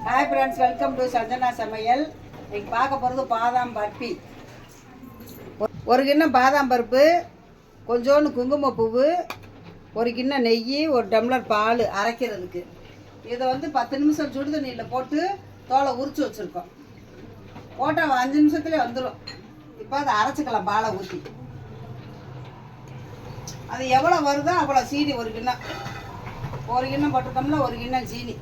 Hi friends, welcome to Sanjana சமையல். இன்னைக்கு பார்க்க போகிறது பாதாம் பர்ஃபி. ஒரு கிண்ணம் பாதாம் பருப்பு, கொஞ்சோண்டு குங்குமப்பூவு, ஒரு கிண்ணம் நெய், ஒரு டம்ளர் பால் அரைக்கிறதுக்கு. இதை 10 நிமிஷம் சுடு தண்ணியில் போட்டு தோலை உரித்து வச்சுருக்கோம். போட்டால் 5 நிமிஷத்துலேயே வந்துடும். இப்போ அதை அரைச்சிக்கலாம் பாலை ஊற்றி. அது எவ்வளோ வருதோ அவ்வளோ சீனி, ஒரு கிண்ணம் போட்டுட்டோம்னா ஒரு கிண்ணம் சீனி.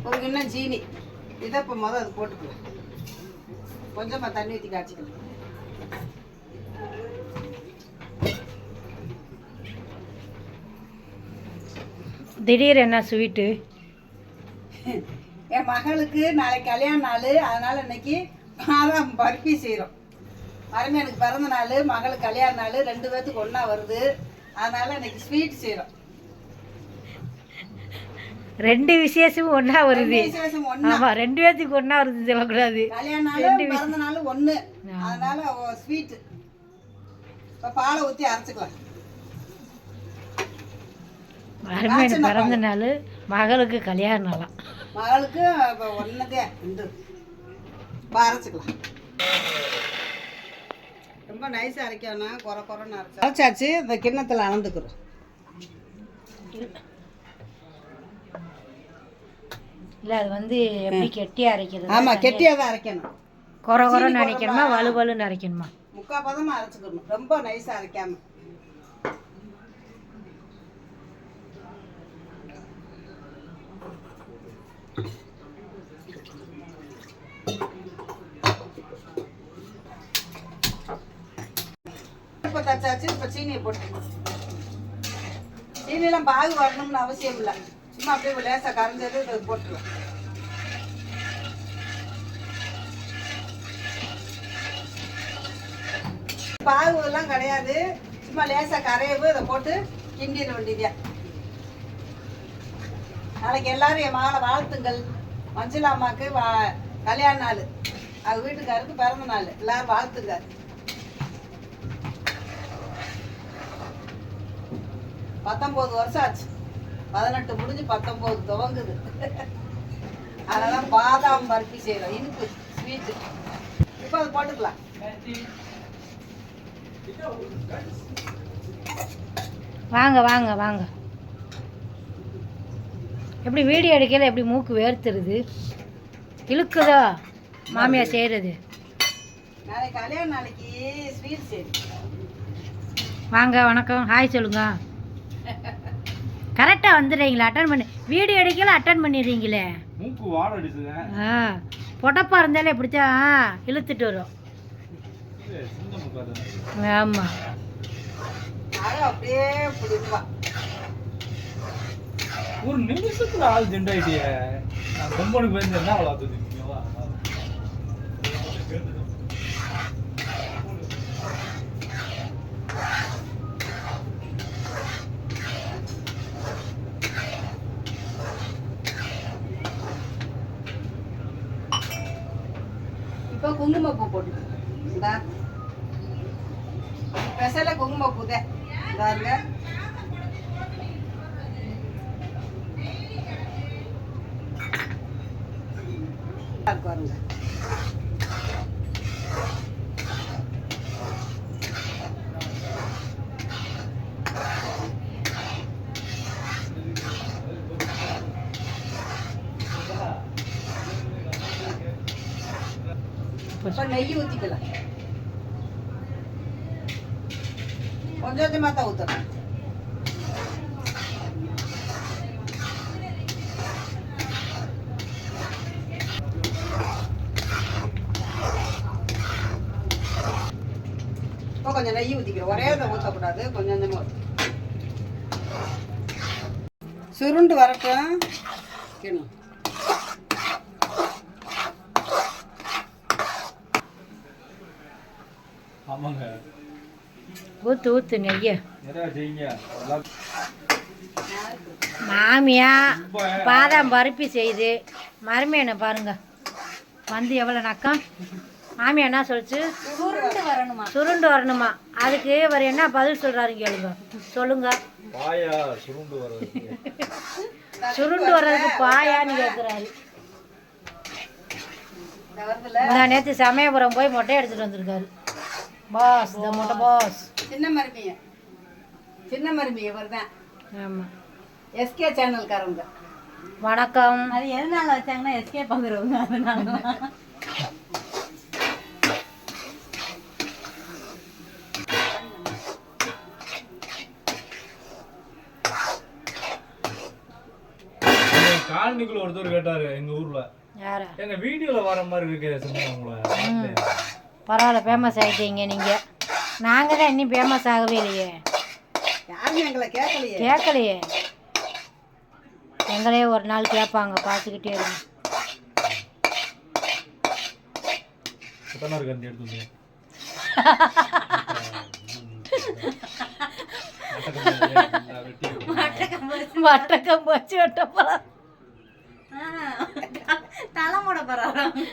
ஒரு கிண்ணம் சீனி. இதை இப்போ அது போட்டுக்கலாம். கொஞ்சமாக தண்ணி ஊற்றி காய்ச்சிக்கலாம். திடீர் என்ன ஸ்வீட்டு? என் மகளுக்கு நாளைக்கு கல்யாண நாள், அதனால் இன்னைக்கு பாதாம் பர்ஃபி செய்கிறோம். மருமகனுக்கு பிறந்த நாள், மகளுக்கு கல்யாண நாள், 2 பேர்த்துக்கு ஒன்றா வருது. அதனால் இன்னைக்கு ஸ்வீட் செய்கிறோம். 2 விசேஷமும் ஒன்றா வருது. விசேஷம் ஒன்றா. ஆமாம், 2 பேர்த்துக்கு ஒன்றா வருது சொல்லக்கூடாது. கல்யாண நாள் பிறந்த நாள் ஒன்று, அதனால் ஸ்வீட்டு. இப்போ பாலை ஊற்றி அரைச்சிக்கலாம். மருமகனுக்கு பிறந்த நாள், மகளுக்கு கல்யாண நாளாம். மகளுக்கு இப்போ ஒன்றுதே உண்டு. இப்போ அரைச்சிக்கலாம். ரொம்ப நைஸாக அரைக்கணும், குறைன்னு அரைச்சாச்சு. இந்த கிண்ணத்தில் அளந்துக்கிறோம். இல்லை, அது எப்படி கெட்டியாக அரைக்கிறது? ஆமாம், கெட்டியாக தான் அரைக்கணும். குறைன்னு அரைக்கணுமா, வலுவலுன்னு அரைக்கணுமா? முக்கால் பதமாக அரைச்சிக்கணும், ரொம்ப நைஸாக அரைக்காம. இப்போ தச்சாச்சு. இப்போ சீனியை போட்டுக்கணும். சீனியெல்லாம் பாகு வரணும்னு அவசியம் இல்லை. சும்மா அப்படியே லேசாக கரைஞ்சது இதை போட்டுருவோம். பாகு எல்லாம் கிடையாது, சும்மா லேசாக கரையவு இதை போட்டு கிண்டிட வேண்டியதா. நாளைக்கு எல்லாரும் என் மகளை வாழ்த்துங்கள். மஞ்சள் அம்மாவுக்கு கல்யாண நாள், அது வீட்டுக்காருக்கு பிறந்த நாள். எல்லாரும் வாழ்த்துங்க. பத்தொன்பது வருஷம் ஆச்சு. 18 முடிஞ்சு 19 துவங்குது. அதெல்லாம் பாதாம் பர்ஃபி செய்யறோம், இனிப்பு ஸ்வீட்டு. இப்போ அதை போட்டுக்கலாம். வாங்க வாங்க வாங்க. எப்படி வீடியோ எடுக்கல, எப்படி மூக்கு வேர்த்துருது, இழுக்குதோ மாமியார் செய்கிறது? நாளைக்கு கல்யாண நாளைக்கு ஸ்வீட் செய்யுது. வாங்க, வணக்கம், ஹாய் சொல்லுங்க. கரெக்டாக வந்துடுறீங்களா? அட்டன் பண்ணி வீடியோ எடுக்கல, அட்டன் பண்ணிடுறீங்களே. மூக்கு வாட அடிச்சுங்க. பொட்டப்பா இருந்தாலே இப்படித்தான் இழுத்துட்டு வரும். ஆமாம், அப்படியே பிடிப்பா. ஒரு நிமிஷத்துல ஆள் ஜெண்டாயிட்டிய. நான் கொம்பனுக்கு வந்து என்ன வளர்த்துருக்கீங்களா? இப்போ குங்குமப்பூ போட்டு இந்தா ஸ்பெஷல குங்குமப்பூ தான் பாருங்க. பாருங்க, இப்போ நெய் ஊற்றிக்கலாம். கொஞ்சம் கொஞ்சமாக தான் ஊற்றணும். இப்போ கொஞ்சம் நெய் ஊற்றிக்கிறோம். ஒரே இதை ஊற்றக்கூடாது, கொஞ்சம் கொஞ்சமாக. சுருண்டு வரட்டும். ஆமாங்க, ஊற்று ஊற்று நெய்ய. நிறையா செய்யுங்க. மாமியா பாதாம் பருப்பி செய்து மருமையனை பாருங்க வந்து எவ்வளோ நக்கம். மாமியா என்ன சொல்லிச்சு? சுருண்டு சுருண்டு வரணுமா? அதுக்கு அவர் என்ன பதில் சொல்றாரு கேளுங்க. சொல்லுங்க. பாயா சுருண்டு வர்றது. சுருண்டு வர்றதுக்கு பாயான்னு கேட்குறாரு. நான் நேற்று சமயபுரம் போய் மொட்டை எடுத்துட்டு வந்திருக்காரு பாஸ். இந்த மொட்டை பாஸ் சின்ன மருமி இவர் தான். ஆமாம். எஸ்கே சேனல்காரங்க. வணக்கம். அது எதனால வச்சாங்கன்னா எஸ்கே பார்க்குறவங்க அதனால. காலனிக்குள்ள ஒருத்தர் கேட்டாரு எங்க ஊர்ல, யார எங்க வீடியோல வர மாதிரி இருக்கே சொன்னா உங்களை. பரவாயில்ல, ஃபேமஸ் ஆகிட்டீங்க நீங்கள். நாங்கள் தான் இன்னும் ஃபேமஸ் ஆகவே இல்லையே. யாரும் எங்களை கேட்கலையே. கேட்கலையே. எங்களே ஒரு நாள் கேட்பாங்க, பார்த்துக்கிட்டே இருங்க. எத்தனை கந்தி எடுத்து வட்டக்கம் வச்சு வெட்டப்பா தலைமுட பரவாயில்ல.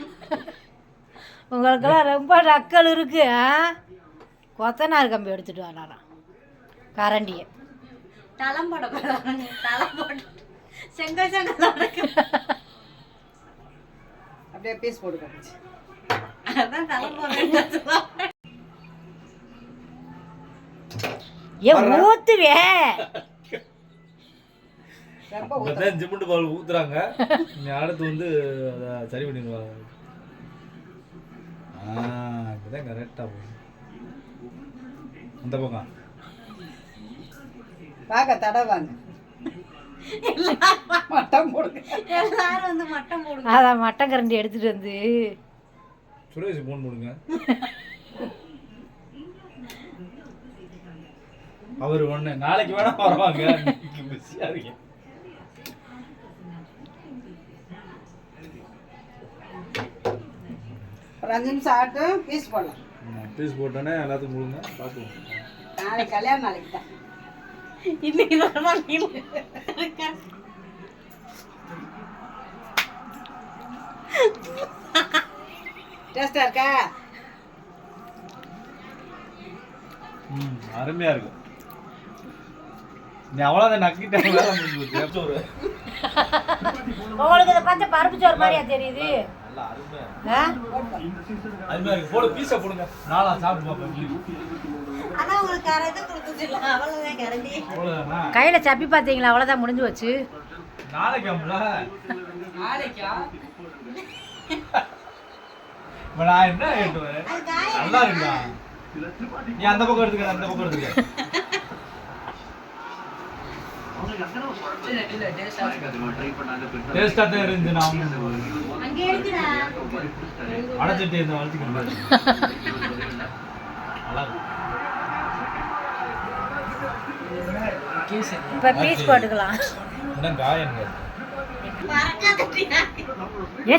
உங்களுக்கெல்லாம் ரொம்ப நக்கல் இருக்கு. கொத்தனார் கம்பி எடுத்துட்டு வராராம் கரண்டியை. தலைமுட பரவாயில்ல. தலைமுட செங்கல் செங்கல் அப்படியே பீஸ் போட்டு அதான் தலைமுட. ஏன் ஊத்துவே? சிமெண்ட் பால் ஊத்துறாங்க. அடுத்து வந்து அதை சரி பண்ணிடுவாங்க. இப்பதான் கரெக்டா போகும். அந்த பக்கம் பார்க்க தடவாங்க. மட்டம் போடுங்க. எல்லாரும் வந்து மட்டம் போடுங்க. அதான் மட்டன் கரண்டி எடுத்துட்டு வந்து சுரேஷ் போன் போடுங்க. அவர் ஒண்ணு நாளைக்கு வேணா வருவாங்க. பிஸியா இருக்கீங்க. ஒரு 5 நிமிஷம் ஆட்டும் பீஸ் போடலாம். பீஸ் போட்டோன்னே எல்லாத்துக்கும் கொடுங்க பார்த்துவோம். நாளைக்கு கல்யாணம், நாளைக்கு தான். இன்னைக்கு டேஸ்டா இருக்கா? அருமையா இருக்கு. நீ அவ்வளோதான் நக்கிட்டாங்க. வேலை முடிஞ்சு போச்சு. உங்களுக்கு இதை பார்த்து பருப்பு சோறு மாதிரியா தெரியுது? அருமையா இருக்கு. போடு பீஸை போடுங்க. நாளா சாப்பிட்டு பார்ப்பேன். ஆனா உங்களுக்கு கரெக்டா கொடுத்துச்சுல அவ்வளவுதான் கரண்டி. அவ்வளோதானா? கையில சப்பி பார்த்தீங்களா? அவ்வளோதான், முடிஞ்சு வச்சு. நாளைக்காம்ல நாளைக்கா? இப்போ நான் என்ன கேட்டுவேன்? நல்லா இருக்குதா? நீ அந்த பக்கம் எடுத்துக்க, அந்த பக்கம் எடுத்துக்க. டேஸ்டா தான் இருந்துச்சு. நான் அங்க இருக்குடா. அடைச்சிட்டு இந்த வளர்த்துக்கிட்டு நல்லா இருக்கு. இப்போ பீஸ் போட்டுக்கலாம். என்ன காயங்க?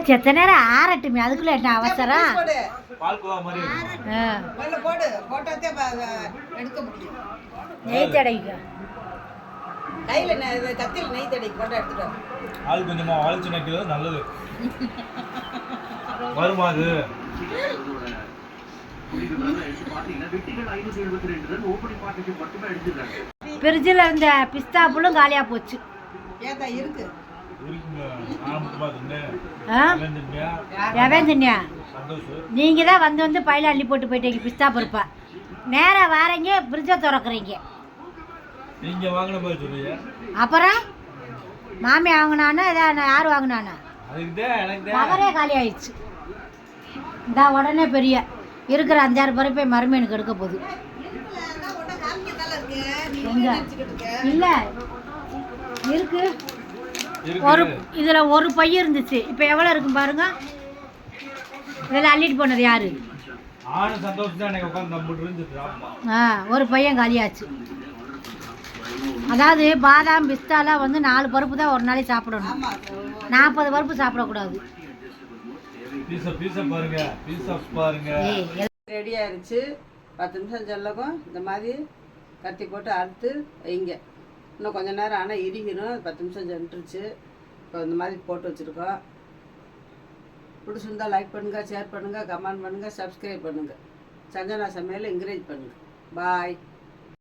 செத்த நேரம் ஆறட்டுமே, அதுக்குள்ள என்ன அவசரம்? போடு. பால்கோவா மாதிரி இருக்கு. முதல்ல போடு. போட்டாத்தே எடுக்க முடியும். நெய் தடவிக்க. கையில கத்தியில் நெய் தடவி போட்டு எடுத்துட்டு வா. ஆள் கொஞ்சமா வளைச்சு நிற்கிறது நல்லது. வருமா அது? ஃப்ரிட்ஜில் இருந்த பிஸ்தா புல்லும் காலியாக போச்சு. ஏதா இருக்கு? எவன் தின்னியா? நீங்கள் தான் வந்து பையில அள்ளி போட்டு போயிட்டீங்க பிஸ்தா பருப்பா. நேராக வாரீங்க, ஃப்ரிட்ஜை திறக்குறீங்க. நீங்க வாங்கின மாதிரி சொல்றீங்க. அப்புறம் மாமி வாங்கினானா யார் வாங்கினானா? அவரே காலி ஆயிடுச்சு. இந்த உடனே பெரிய இருக்கிற 5-6 பருப்பை மருமேனுக்கு எடுக்க போகுது. இல்லை இருக்கு. ஒரு இதில் ஒரு பைய இருந்துச்சு. இப்போ எவ்வளோ இருக்கும் பாருங்க. இதில் அள்ளிட்டு போனது யாரு? ஒரு பையன் காலியாச்சு. அதாவது பாதாம் பிஸ்தாலாம் வந்து 4 பருப்பு தான் ஒரு நாளைக்கு சாப்பிடணும். 40 பருப்பு சாப்பிடக்கூடாது. ரெடி ஆயிடுச்சு. 10 நிமிஷம் செல்லக்கும் இந்த மாதிரி கத்தி போட்டு அறுத்து வைங்க. இன்னும் கொஞ்சம் நேரம் ஆனால் இறுகிடும். 10 நிமிஷம் சென்றுச்சு. இப்போ இந்த மாதிரி போட்டு வச்சுருக்கோம். பிடிச்சிருந்தா லைக் பண்ணுங்கள், ஷேர் பண்ணுங்கள், கமெண்ட் பண்ணுங்கள், சப்ஸ்கிரைப் பண்ணுங்கள். சஞ்சனா சமையல் என்கரேஜ் பண்ணுங்க. பாய்.